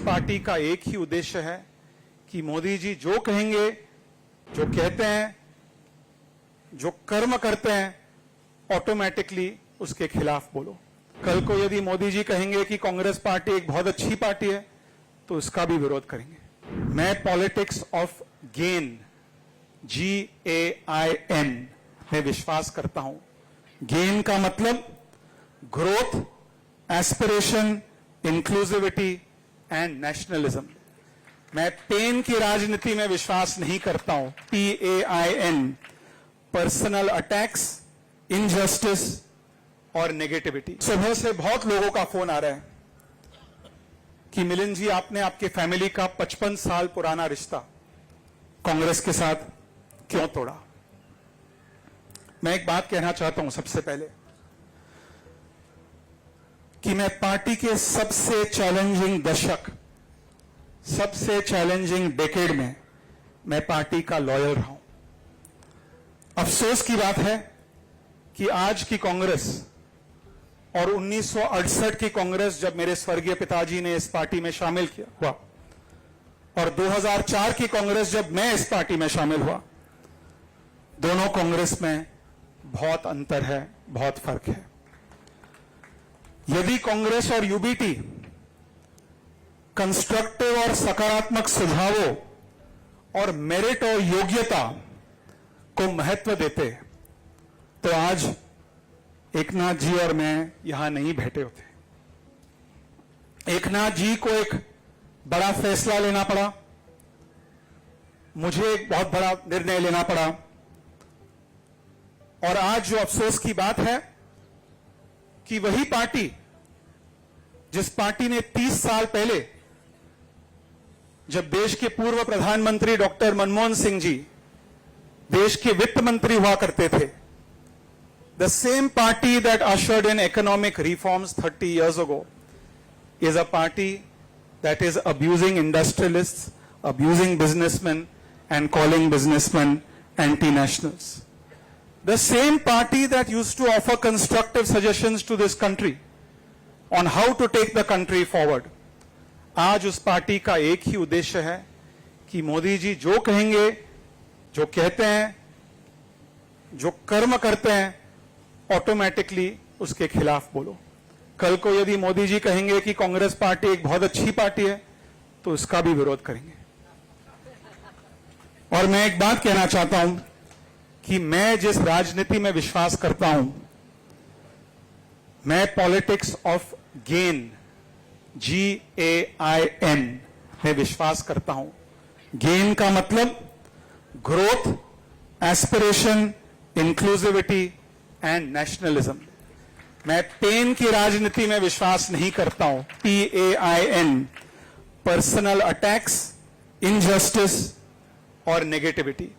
Party का एक ही उद्देश्य है कि मोदी जी जो कहेंगे, जो कहते हैं, जो कर्म करते हैं, ऑटोमेटिकली उसके खिलाफ बोलो। कल को यदि मोदी जी कहेंगे कि कांग्रेस पार्टी एक बहुत अच्छी पार्टी है, तो इसका भी विरोध करेंगे। मैं पॉलिटिक्स ऑफ गेन, GAIN में विश्वास करता हूं। गेन का मतलब growth, aspiration, inclusivity and nationalism. मैं पेन की राजनीति में विश्वास नहीं करता हूं, PAIN, पर्सनल अटैक्स, इनजस्टिस और नेगेटिविटी। सुबह से बहुत लोगों का फोन आ रहा है कि मिलिंद जी, आपने आपके फैमिली का 55 साल पुराना रिश्ता कांग्रेस के साथ क्यों तोड़ा। मैं एक बात कहना चाहता हूं सबसे पहले कि मैं पार्टी के सबसे चैलेंजिंग दशक, सबसे चैलेंजिंग डेकेड में मैं पार्टी का लॉयल रहा हूं। अफसोस की बात है कि आज की कांग्रेस और 1968 की कांग्रेस, जब मेरे स्वर्गीय पिताजी ने इस पार्टी में शामिल किया हुआ, और 2004 की कांग्रेस जब मैं इस पार्टी में शामिल हुआ, दोनों कांग्रेस में बहुत अंतर है, बहुत फर्क है। यदि कांग्रेस और यूबीटी कंस्ट्रक्टिव और सकारात्मक सुझावों और मेरिट और योग्यता को महत्व देते, तो आज एकनाथ जी और मैं यहां नहीं बैठे होते। एकनाथ जी को एक बड़ा फैसला लेना पड़ा, मुझे एक बहुत बड़ा निर्णय लेना पड़ा, और आज जो अफसोस की बात है कि वही पार्टी, जिस पार्टी ने 30 साल पहले, जब देश के पूर्व प्रधानमंत्री डॉक्टर मनमोहन सिंह जी देश के वित्त मंत्री हुआ करते थे, the same party that ushered in economic reforms 30 years ago is a party that is abusing industrialists, abusing businessmen, and calling businessmen anti-nationals. The same party that used to offer constructive suggestions to this country on how to take the country forward, आज उस party का एक ही उद्देश्य है कि मोदी जी जो कहेंगे, जो कहते हैं, जो कर्म करते हैं, ऑटोमेटिकली उसके खिलाफ बोलो। कल को यदि मोदी जी कहेंगे कि कांग्रेस पार्टी एक बहुत अच्छी पार्टी है, तो इसका भी विरोध करेंगे। और मैं एक बात कहना चाहता हूं कि मैं जिस राजनीति में विश्वास करता हूं, मैं पॉलिटिक्स ऑफ गेन, GAIN में विश्वास करता हूं। गेन का मतलब growth, aspiration, inclusivity and nationalism. मैं पेन की राजनीति में विश्वास नहीं करता हूं, PAIN, पर्सनल अटैक्स, इनजस्टिस और नेगेटिविटी।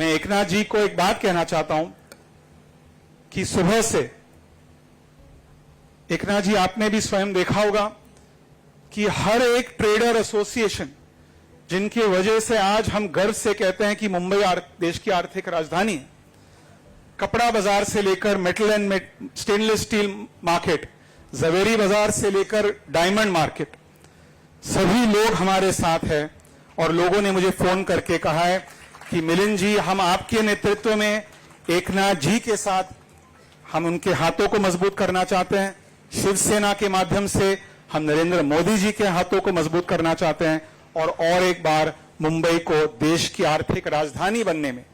मैं एकनाथ जी को एक बात कहना चाहता हूं कि सुबह से, एकनाथ जी, आपने भी स्वयं देखा होगा कि हर एक ट्रेडर एसोसिएशन, जिनकी वजह से आज हम गर्व से कहते हैं कि मुंबई देश की आर्थिक राजधानी है, कपड़ा बाजार से लेकर metal and stainless steel market, Zaveri Bazaar से लेकर डायमंड मार्केट, सभी लोग हमारे साथ हैं। और लोगों ने मुझे फोन करके कहा है कि मिलिंद जी, हम आपके नेतृत्व में एकनाथ जी के साथ, हम उनके हाथों को मजबूत करना चाहते हैं। शिवसेना के माध्यम से हम नरेंद्र मोदी जी के हाथों को मजबूत करना चाहते हैं, और एक बार मुंबई को देश की आर्थिक राजधानी बनने में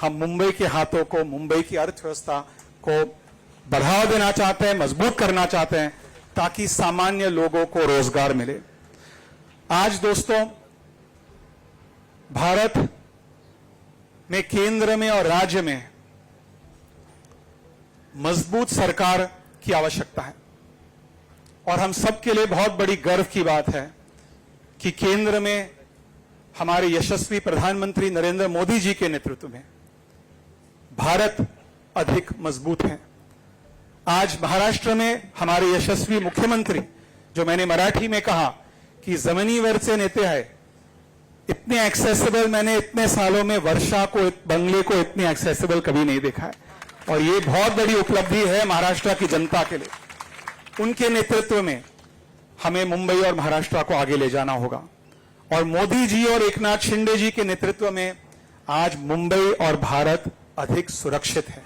हम मुंबई के हाथों को, मुंबई की अर्थव्यवस्था को बढ़ावा देना चाहते हैं, मजबूत करना चाहते हैं, ताकि सामान्य लोगों को रोजगार मिले। आज दोस्तों, भारत में केंद्र में और राज्य में मजबूत सरकार की आवश्यकता है, और हम सबके लिए बहुत बड़ी गर्व की बात है कि केंद्र में हमारे यशस्वी प्रधानमंत्री नरेंद्र मोदी जी के नेतृत्व में भारत अधिक मजबूत है। आज महाराष्ट्र में हमारे यशस्वी मुख्यमंत्री, जो मैंने मराठी में कहा कि जमिनीवरचे नेते है, इतने एक्सेसिबल मैंने इतने सालों में वर्षा को, बंगले को इतने एक्सेसिबल कभी नहीं देखा है, और ये बहुत बड़ी उपलब्धि है महाराष्ट्र की जनता के लिए। उनके नेतृत्व में हमें मुंबई और महाराष्ट्र को आगे ले जाना होगा। और मोदी जी और एकनाथ शिंदे जी के नेतृत्व में आज मुंबई और भारत अधिक सुरक्षित है।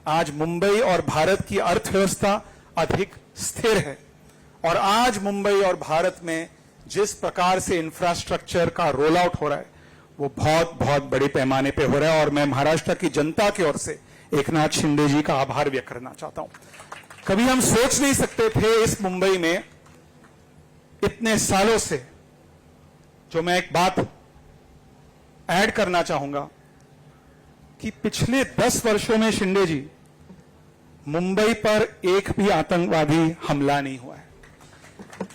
आज मुंबई और भारत की अर्थव्यवस्था अधिक स्थिर है। और आज मुंबई और भारत में जिस प्रकार से इंफ्रास्ट्रक्चर का रोल आउट हो रहा है वो बहुत बहुत बड़े पैमाने पे हो रहा है। और मैं महाराष्ट्र की जनता की ओर से एकनाथ शिंदे जी का आभार व्यक्त करना चाहता हूं। कभी हम सोच नहीं सकते थे इस मुंबई में इतने सालों से, जो मैं एक बात ऐड करना चाहूंगा कि पिछले 10 वर्षों में शिंदे जी मुंबई पर एक भी आतंकवादी हमला नहीं हुआ है।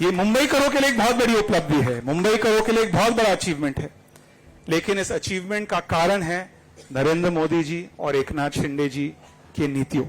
ये मुंबई करो के लिए एक बहुत बड़ी उपलब्धि है, मुंबई करो के लिए एक बहुत बड़ा अचीवमेंट है। लेकिन इस अचीवमेंट का कारण है नरेंद्र मोदी जी और एकनाथ शिंदे जी की नीतियों।